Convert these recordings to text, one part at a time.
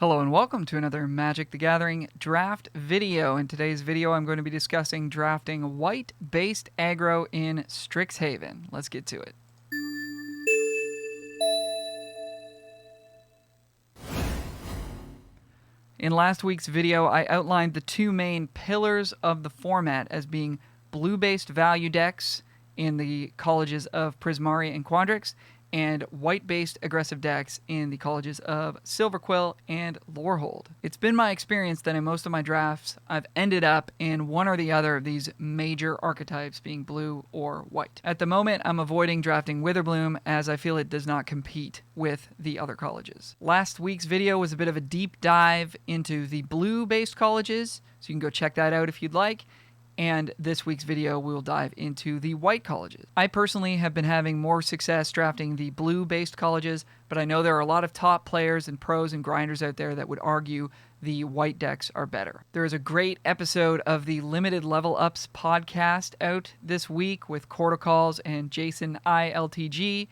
Hello and welcome to another Magic the Gathering draft video. In today's video, I'm going to be discussing drafting white-based aggro in Strixhaven. Let's get to it. In last week's video, I outlined the two main pillars of the format as being blue-based value decks in the colleges of Prismari and Quandrix, and white-based aggressive decks in the colleges of Silverquill and Lorehold. It's been my experience that in most of my drafts, I've ended up in one or the other of these major archetypes being blue or white. At the moment, I'm avoiding drafting Witherbloom as I feel it does not compete with the other colleges. Last week's video was a bit of a deep dive into the blue-based colleges, so you can go check that out if you'd like. And this week's video, we will dive into the white colleges. I personally have been having more success drafting the blue-based colleges, but I know there are a lot of top players and pros and grinders out there that would argue the white decks are better. There is a great episode of the Limited Level Ups podcast out this week with Corticalls and Jason ILTG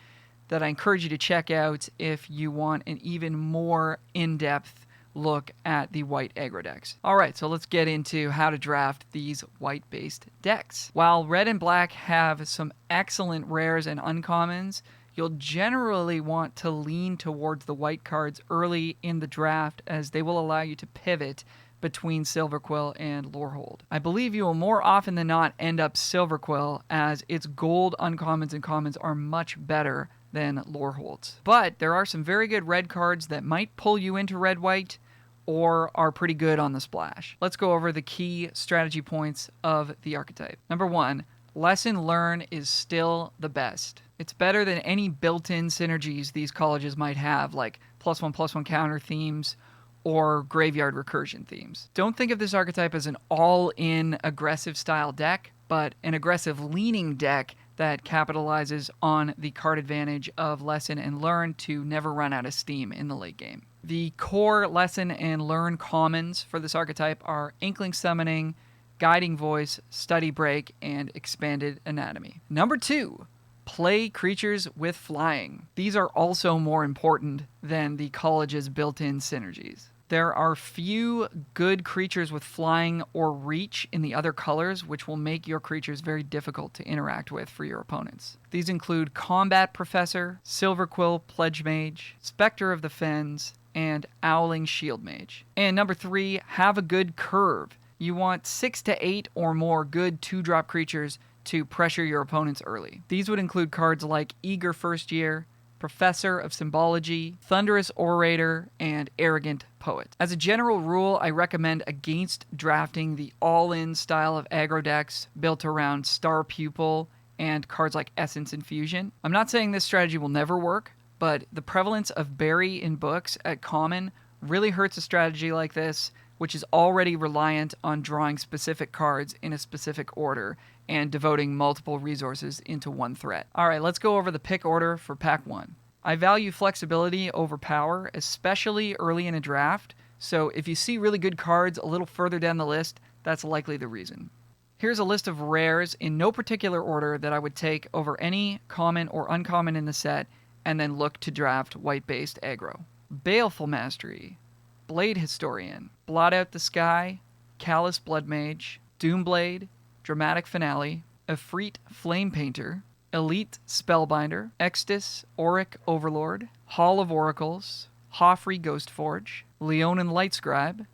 that I encourage you to check out if you want an even more in-depth look at the white aggro decks. Alright, so let's get into how to draft these white-based decks. While red and black have some excellent rares and uncommons, you'll generally want to lean towards the white cards early in the draft as they will allow you to pivot between Silverquill and Lorehold. I believe you will more often than not end up Silverquill as its gold uncommons and commons are much better than Lorehold's. But there are some very good red cards that might pull you into red-white or are pretty good on the splash. Let's go over the key strategy points of the archetype. Number 1, Lesson Learn is still the best. It's better than any built-in synergies these colleges might have, like +1/+1 counter themes or graveyard recursion themes. Don't think of this archetype as an all-in aggressive style deck, but an aggressive leaning deck that capitalizes on the card advantage of Lesson and Learn to never run out of steam in the late game. The core Lesson and Learn commons for this archetype are Inkling Summoning, Guiding Voice, Study Break, and Expanded Anatomy. Number 2, play creatures with flying. These are also more important than the college's built-in synergies. There are few good creatures with flying or reach in the other colors, which will make your creatures very difficult to interact with for your opponents. These include Combat Professor, Silverquill Pledge Mage, Spectre of the Fens, and Owling Shield Mage. And number 3, have a good curve. You want 6 to 8 or more good 2-drop creatures to pressure your opponents early. These would include cards like Eager First Year, Professor of Symbology, Thunderous Orator, and Arrogant Poet. As a general rule, I recommend against drafting the all-in style of aggro decks built around Star Pupil and cards like Essence Infusion. I'm not saying this strategy will never work, but the prevalence of Bury in books at common really hurts a strategy like this, which is already reliant on drawing specific cards in a specific order and devoting multiple resources into one threat. Alright, let's go over the pick order for Pack 1. I value flexibility over power, especially early in a draft, so if you see really good cards a little further down the list, that's likely the reason. Here's a list of rares in no particular order that I would take over any common or uncommon in the set, and then look to draft white-based aggro. Baleful Mastery, Blade Historian, Blot Out the Sky, Callous Blood Mage, Doomblade, Dramatic Finale, Efreet Flame Painter, Elite Spellbinder, Extus Auric Overlord, Hall of Oracles, Hoffrey Ghostforge, Leonin Lightscribe,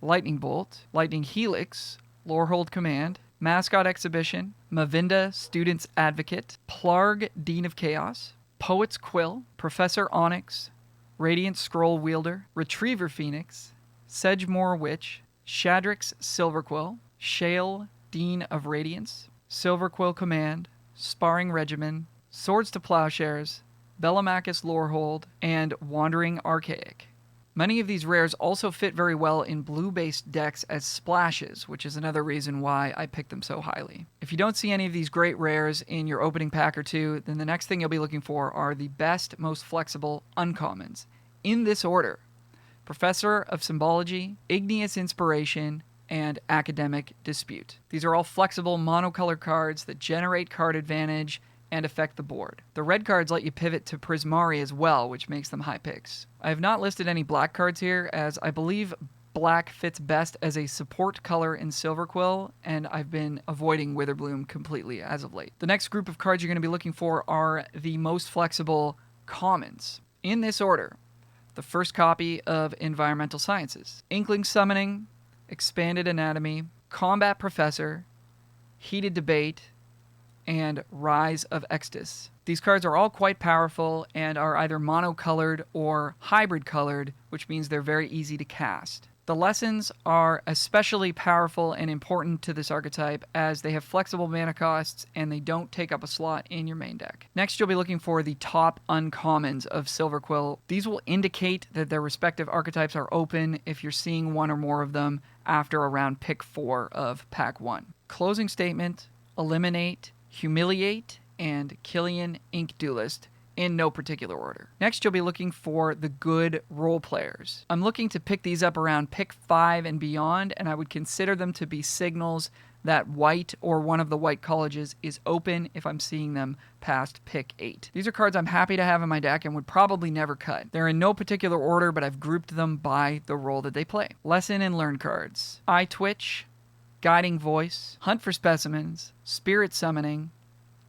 Lightning Bolt, Lightning Helix, Lorehold Command, Mascot Exhibition, Mavinda Student's Advocate, Plarg Dean of Chaos, Poet's Quill, Professor Onyx, Radiant Scroll Wielder, Retriever Phoenix, Sedgemoor Witch, Shadrix Silverquill, Shale Dean of Radiance, Silverquill Command, Sparring Regimen, Swords to Plowshares, Bellamachus Lorehold, and Wandering Archaic. Many of these rares also fit very well in blue-based decks as splashes, which is another reason why I picked them so highly. If you don't see any of these great rares in your opening pack or two, then the next thing you'll be looking for are the best, most flexible uncommons. In this order: Professor of Symbology, Igneous Inspiration, and Academic Dispute. These are all flexible monocolor cards that generate card advantage and affect the board. The red cards let you pivot to Prismari as well, which makes them high picks. I have not listed any black cards here, as I believe black fits best as a support color in Silverquill, and I've been avoiding Witherbloom completely as of late. The next group of cards you're going to be looking for are the most flexible commons. In this order, the first copy of Environmental Sciences, Inkling Summoning, Expanded Anatomy, Combat Professor, Heated Debate, and Rise of Extus. These cards are all quite powerful and are either monocolored or hybrid colored, which means they're very easy to cast. The lessons are especially powerful and important to this archetype as they have flexible mana costs and they don't take up a slot in your main deck. Next, you'll be looking for the top uncommons of Silverquill. These will indicate that their respective archetypes are open if you're seeing one or more of them after around pick 4 of pack 1. Closing Statement, Eliminate, Humiliate, and Killian Ink Duelist, in no particular order. Next, you'll be looking for the good role players. I'm looking to pick these up around pick 5 and beyond, and I would consider them to be signals that white or one of the white colleges is open if I'm seeing them past pick 8. These are cards I'm happy to have in my deck and would probably never cut. They're in no particular order, but I've grouped them by the role that they play. Lesson and Learn cards. Eye Twitch, Guiding Voice, Hunt for Specimens, Spirit Summoning,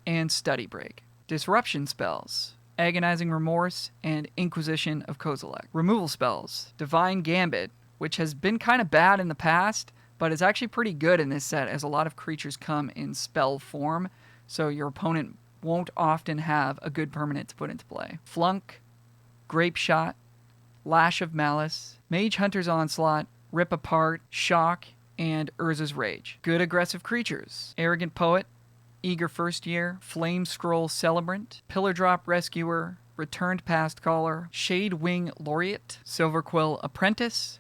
and Study Break. Disruption spells, Agonizing Remorse, and Inquisition of Kozilek. Removal spells, Divine Gambit, which has been kind of bad in the past, but is actually pretty good in this set as a lot of creatures come in spell form, so your opponent won't often have a good permanent to put into play. Flunk, Grape Shot, Lash of Malice, Mage Hunter's Onslaught, Rip Apart, Shock, and Urza's Rage. Good aggressive creatures, Arrogant Poet, Eager First Year, Flame Scroll Celebrant, Pillar Drop Rescuer, Returned Past Caller, Shade Wing Laureate, Silverquill Apprentice,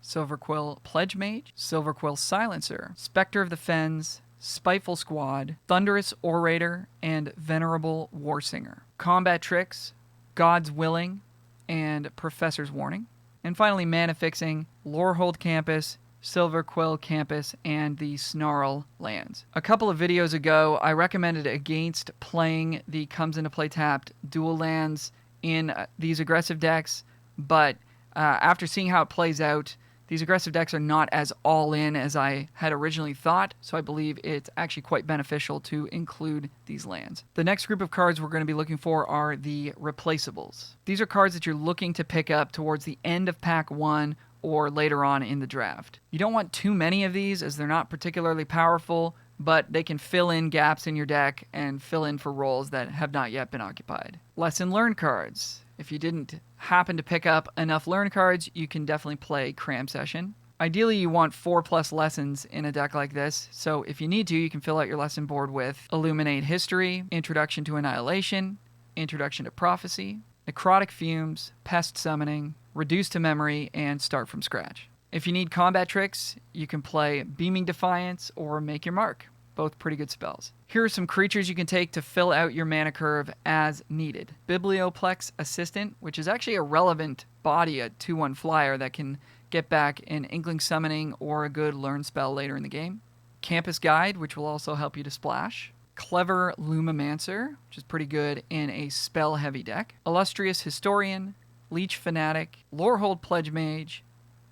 Silverquill Pledge Mage, Silverquill Silencer, Spectre of the Fens, Spiteful Squad, Thunderous Orator, and Venerable Warsinger. Combat Tricks, God's Willing, and Professor's Warning. And finally, Mana Fixing, Lorehold Campus, Silverquill Campus, and the Snarl lands. A couple of videos ago, I recommended against playing the comes into play tapped dual lands in these aggressive decks, but after seeing how it plays out, these aggressive decks are not as all-in as I had originally thought, so I believe it's actually quite beneficial to include these lands. The next group of cards we're going to be looking for are the Replaceables. These are cards that you're looking to pick up towards the end of pack 1 or later on in the draft. You don't want too many of these as they're not particularly powerful, but they can fill in gaps in your deck and fill in for roles that have not yet been occupied. Lesson Learn cards. If you didn't happen to pick up enough Learn cards, you can definitely play Cram Session. Ideally, you want 4+ lessons in a deck like this, so if you need to, you can fill out your lesson board with Illuminate History, Introduction to Annihilation, Introduction to Prophecy, Necrotic Fumes, Pest Summoning, Reduce to Memory, and Start from Scratch. If you need combat tricks, you can play Beaming Defiance or Make Your Mark. Both pretty good spells. Here are some creatures you can take to fill out your mana curve as needed. Biblioplex Assistant, which is actually a relevant body, a 2/1 flyer that can get back an Inkling Summoning or a good Learn spell later in the game. Campus Guide, which will also help you to splash. Clever Lumimancer, which is pretty good in a spell-heavy deck. Illustrious Historian, Leech Fanatic, Lorehold Pledge Mage,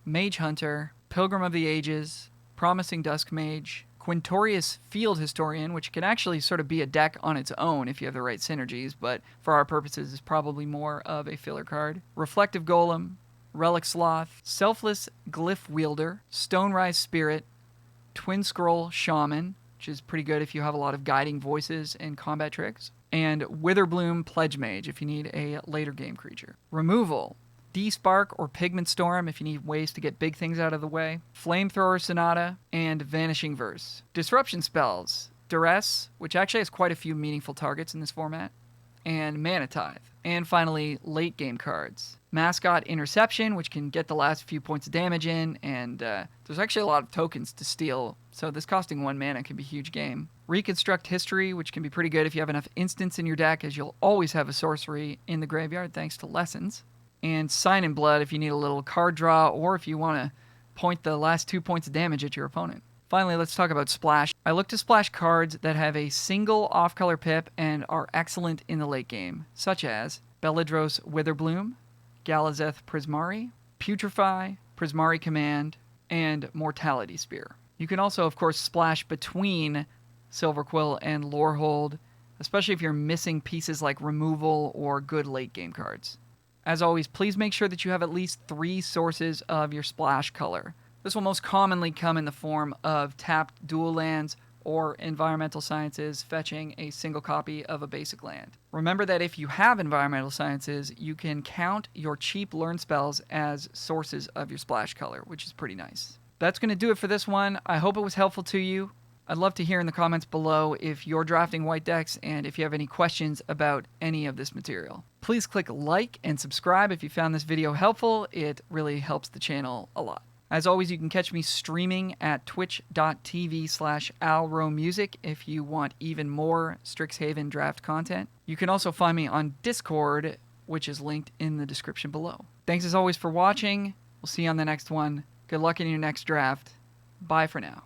Mage Hunter, Pilgrim of the Ages, Promising Dusk Mage, Quintorius Field Historian, which can actually sort of be a deck on its own if you have the right synergies, but for our purposes is probably more of a filler card. Reflective Golem, Relic Sloth, Selfless Glyph Wielder, Stonerise Spirit, Twin Scroll Shaman, which is pretty good if you have a lot of guiding voices and combat tricks, and Witherbloom Pledge Mage if you need a later game creature. Removal, D-Spark or Pigment Storm if you need ways to get big things out of the way, Flamethrower Sonata, and Vanishing Verse. Disruption spells, Duress, which actually has quite a few meaningful targets in this format, and Mana Tithe. And finally, late game cards. Mascot Interception, which can get the last few points of damage in, and there's actually a lot of tokens to steal, so this costing 1 mana can be a huge game. Reconstruct History, which can be pretty good if you have enough instants in your deck, as you'll always have a sorcery in the graveyard thanks to Lessons. And Sign in Blood if you need a little card draw, or if you want to point the last 2 points of damage at your opponent. Finally, let's talk about splash. I look to splash cards that have a single off-color pip and are excellent in the late game, such as Beledros Witherbloom, Galazeth Prismari, Putrefy, Prismari Command, and Mortality Spear. You can also, of course, splash between Silverquill and Lorehold, especially if you're missing pieces like removal or good late game cards. As always, please make sure that you have at least 3 sources of your splash color. This will most commonly come in the form of tapped dual lands or environmental sciences fetching a single copy of a basic land. Remember that if you have environmental sciences, you can count your cheap learn spells as sources of your splash color, which is pretty nice. That's going to do it for this one. I hope it was helpful to you. I'd love to hear in the comments below if you're drafting white decks and if you have any questions about any of this material. Please click like and subscribe if you found this video helpful. It really helps the channel a lot. As always, you can catch me streaming at twitch.tv/alromusic if you want even more Strixhaven draft content. You can also find me on Discord, which is linked in the description below. Thanks as always for watching. We'll see you on the next one. Good luck in your next draft. Bye for now.